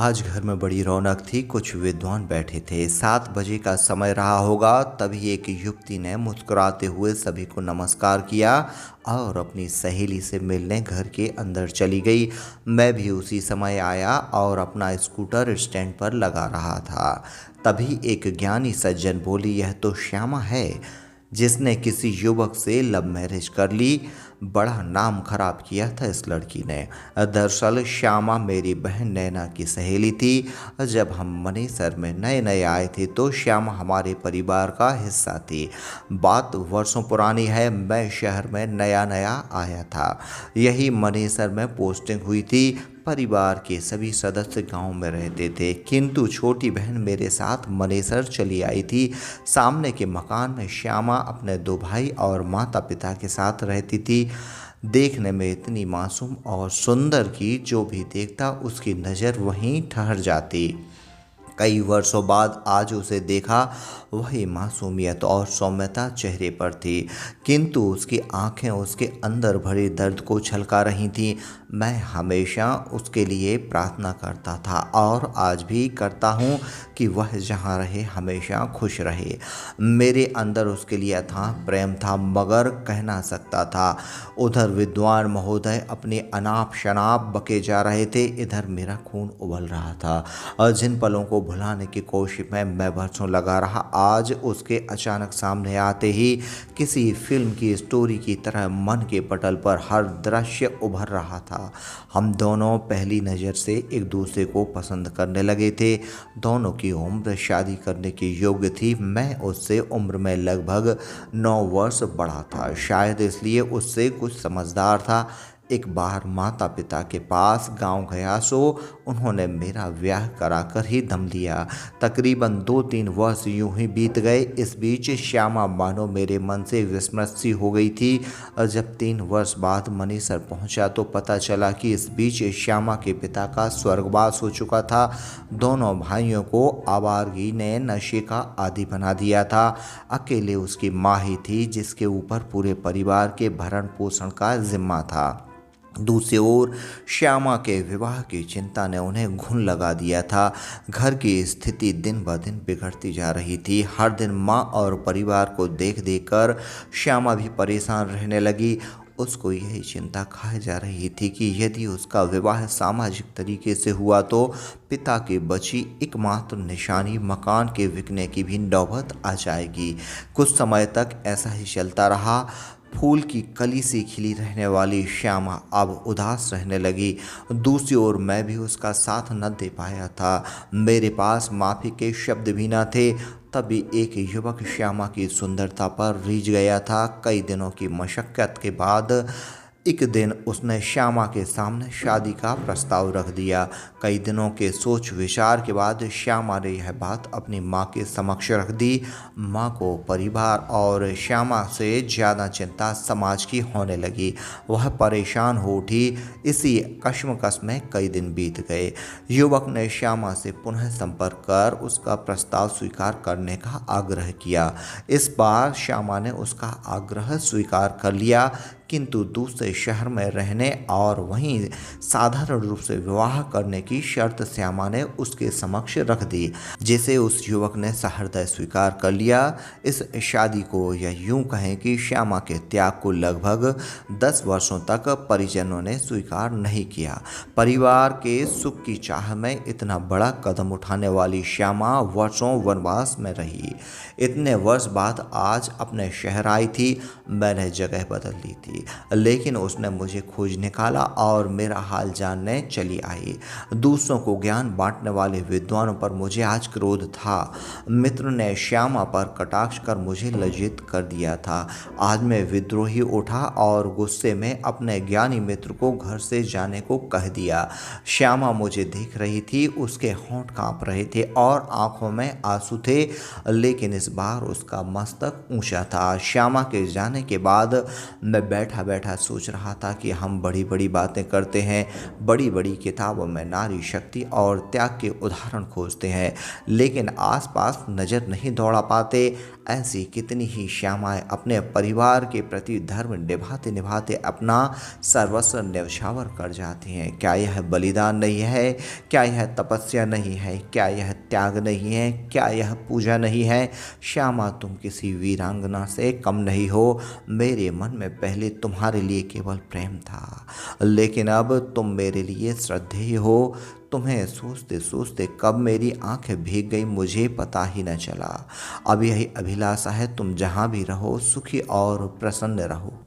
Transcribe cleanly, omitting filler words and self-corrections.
आज घर में बड़ी रौनक थी। कुछ विद्वान बैठे थे। 7 बजे का समय रहा होगा, तभी एक युवती ने मुस्कुराते हुए सभी को नमस्कार किया और अपनी सहेली से मिलने घर के अंदर चली गई। मैं भी उसी समय आया और अपना स्कूटर स्टैंड पर लगा रहा था। तभी एक ज्ञानी सज्जन बोली, यह तो श्यामा है जिसने किसी युवक से लव मैरिज कर ली। बड़ा नाम खराब किया था इस लड़की ने। दरअसल श्यामा मेरी बहन नैना की सहेली थी। जब हम मनेसर में नए नए आए थे तो श्यामा हमारे परिवार का हिस्सा थी। बात वर्षों पुरानी है। मैं शहर में नया नया आया था। यही मनेसर में पोस्टिंग हुई थी। परिवार के सभी सदस्य गांव में रहते थे, किंतु छोटी बहन मेरे साथ मनेसर चली आई थी। सामने के मकान में श्यामा अपने 2 भाई और माता पिता के साथ रहती थी। देखने में इतनी मासूम और सुंदर कि जो भी देखता उसकी नज़र वहीं ठहर जाती। कई वर्षों बाद आज उसे देखा, वही मासूमियत और सौम्यता चेहरे पर थी, किंतु उसकी आंखें उसके अंदर भरे दर्द को छलका रही थीं। मैं हमेशा उसके लिए प्रार्थना करता था और आज भी करता हूँ कि वह जहाँ रहे हमेशा खुश रहे। मेरे अंदर उसके लिए अथाह प्रेम था, मगर कह ना सकता था। उधर विद्वान महोदय अपने अनाप शनाप बके जा रहे थे, इधर मेरा खून उबल रहा था। और जिन पलों को भुलाने की कोशिश में मैं वर्षों लगा रहा, आज उसके अचानक सामने आते ही किसी फिल्म की स्टोरी की तरह मन के पटल पर हर दृश्य उभर रहा था। हम दोनों पहली नज़र से एक दूसरे को पसंद करने लगे थे। दोनों की उम्र शादी करने की योग्य थी। मैं उससे उम्र में लगभग 9 वर्ष बड़ा था, शायद इसलिए उससे कुछ समझदार था। एक बार माता पिता के पास गांव गया सो उन्होंने मेरा ब्याह कराकर ही दम लिया। तकरीबन 2-3 वर्ष यूं ही बीत गए। इस बीच श्यामा मानो मेरे मन से विस्मृत सी हो गई थी। और जब 3 वर्ष बाद मनेसर पहुंचा तो पता चला कि इस बीच श्यामा के पिता का स्वर्गवास हो चुका था। दोनों भाइयों को आवारगी ने नशे का आदी बना दिया था। अकेले उसकी माँ ही थी जिसके ऊपर पूरे परिवार के भरण पोषण का जिम्मा था। दूसरी ओर श्यामा के विवाह की चिंता ने उन्हें घुन लगा दिया था। घर की स्थिति दिन ब दिन बिगड़ती जा रही थी। हर दिन माँ और परिवार को देख देख कर श्यामा भी परेशान रहने लगी। उसको यही चिंता खाए जा रही थी कि यदि उसका विवाह सामाजिक तरीके से हुआ तो पिता की बची एकमात्र निशानी मकान के बिकने की भी नौबत आ जाएगी। कुछ समय तक ऐसा ही चलता रहा। फूल की कली सी खिली रहने वाली श्यामा अब उदास रहने लगी। दूसरी ओर मैं भी उसका साथ न दे पाया था। मेरे पास माफ़ी के शब्द भी न थे। तभी एक युवक श्यामा की सुंदरता पर रीझ गया था। कई दिनों की मशक्क़त के बाद एक दिन उसने श्यामा के सामने शादी का प्रस्ताव रख दिया। कई दिनों के सोच विचार के बाद श्यामा ने यह बात अपनी माँ के समक्ष रख दी। माँ को परिवार और श्यामा से ज़्यादा चिंता समाज की होने लगी। वह परेशान हो उठी। इसी कश्मकश में कई दिन बीत गए। युवक ने श्यामा से पुनः संपर्क कर उसका प्रस्ताव स्वीकार करने का आग्रह किया। इस बार श्यामा ने उसका आग्रह स्वीकार कर लिया, किंतु दूसरे शहर में रहने और वहीं साधारण रूप से विवाह करने की शर्त श्यामा ने उसके समक्ष रख दी, जिसे उस युवक ने सहृदय स्वीकार कर लिया। इस शादी को या यूं कहें कि श्यामा के त्याग को लगभग 10 वर्षों तक परिजनों ने स्वीकार नहीं किया। परिवार के सुख की चाह में इतना बड़ा कदम उठाने वाली श्यामा वर्षों वनवास में रही। इतने वर्ष बाद आज अपने शहर आई थी। मैंने जगह बदल ली थी, लेकिन उसने मुझे खोज निकाला और मेरा हाल जानने चली आई। दूसरों को ज्ञान बांटने वाले विद्वानों पर मुझे आज क्रोध था। मित्र ने श्यामा पर कटाक्ष कर मुझे लज्जित कर दिया था। आज मैं विद्रोही उठा और गुस्से में अपने ज्ञानी मित्र को घर से जाने को कह दिया। श्यामा मुझे देख रही थी, उसके होंठ कांप रहे थे और आंखों में आंसू थे, लेकिन इस बार उसका मस्तक ऊंचा था। श्यामा के जाने के बाद मैं बैठा बैठा सोच रहा था कि हम बड़ी बड़ी बातें करते हैं, बड़ी बड़ी किताबों में नारी शक्ति और त्याग के उदाहरण खोजते हैं, लेकिन आसपास नज़र नहीं दौड़ा पाते। ऐसी कितनी ही श्यामाएं अपने परिवार के प्रति धर्म निभाते निभाते अपना सर्वस्व न्यौछावर कर जाती हैं। क्या यह बलिदान नहीं है? क्या यह तपस्या नहीं है? क्या यह त्याग नहीं है? क्या यह पूजा नहीं है? श्यामा, तुम किसी वीरांगना से कम नहीं हो। मेरे मन में पहले तुम्हारे लिए केवल प्रेम था, लेकिन अब तुम मेरे लिए श्रद्धेय हो। तुम्हें सोचते सोचते कब मेरी आंखें भीग गई मुझे पता ही न चला। अब यही अभिलाषा है, तुम जहाँ भी रहो सुखी और प्रसन्न रहो।